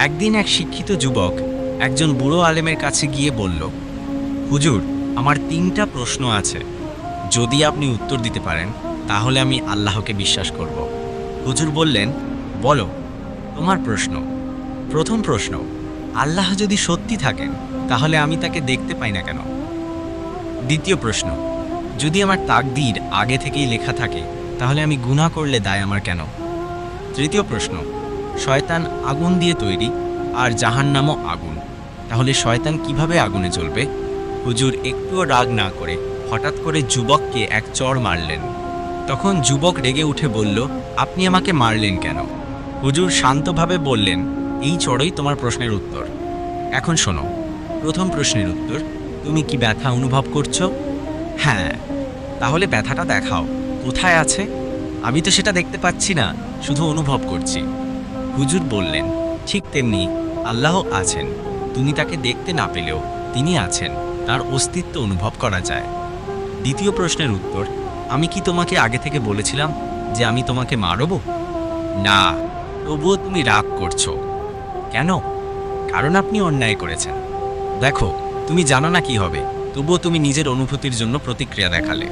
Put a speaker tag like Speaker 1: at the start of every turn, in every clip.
Speaker 1: একদিন এক শিক্ষিত যুবক একজন বুড়ো আলেমের কাছে গিয়ে বলল, হুজুর, আমার 3টা প্রশ্ন আছে। যদি আপনি উত্তর দিতে পারেন তাহলে আমি আল্লাহকে বিশ্বাস করব। হুজুর বললেন, বলো, তোমার প্রশ্ন। প্রথম প্রশ্ন, আল্লাহ যদি সত্যি থাকেন তাহলে আমি তাকে দেখতে পাই না কেন? দ্বিতীয় প্রশ্ন, যদি আমার তাকদীর আগে থেকেই লেখা থাকে তাহলে আমি গুনাহ করলে দায় আমার কেন? তৃতীয় প্রশ্ন, শয়তান আগুন দিয়ে তৈরি আর জাহান্নামও আগুন, তাহলে শয়তান কিভাবে আগুনে জ্বলবে? হুজুর একটুও রাগ না করে হঠাৎ করে যুবককে এক চড় মারলেন। তখন যুবক রেগে উঠে বলল, আপনি আমাকে মারলেন কেন? হুজুর শান্তভাবে বললেন, এই চড়ই তোমার প্রশ্নের উত্তর। এখন শোনো, প্রথম প্রশ্নের উত্তর, তুমি কি ব্যথা অনুভব করছো? হ্যাঁ। তাহলে ব্যথাটা দেখাও, কোথায় আছে? আমি তো সেটা দেখতে পাচ্ছি না, শুধু অনুভব করছি। হুজুর বললেন, ঠিক তেমনি আল্লাহ আছেন, তুমি তাকে দেখতে না পেলেও তিনি আছেন, তার অস্তিত্ব অনুভব করা যায়। দ্বিতীয় প্রশ্নের উত্তর, আমি কি তোমাকে আগে থেকে বলেছিলাম যে আমি তোমাকে মারব? না, তবুও তুমি রাগ করছো কেন? কারণ আপনি অন্যায় করেছেন। দেখো, তুমি জানো না কি হবে, তবুও তুমি নিজের অনুভূতির জন্য প্রতিক্রিয়া দেখালে।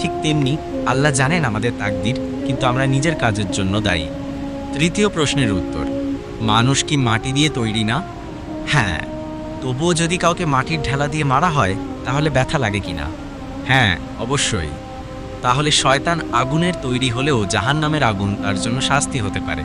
Speaker 1: ঠিক তেমনি আল্লাহ জানেন আমাদের তাকদীর, কিন্তু আমরা নিজের কাজের জন্য দায়ী। তৃতীয় প্রশ্নের উত্তর, মানুষ কি মাটি দিয়ে তৈরি না? হ্যাঁ। তবুও যদি কাউকে মাটির ঢেলা দিয়ে মারা হয় তাহলে ব্যথা লাগে কিনা? হ্যাঁ, অবশ্যই। তাহলে শয়তান আগুনের তৈরি হলেও জাহান্নামের আগুন তার জন্য শাস্তি হতে পারে।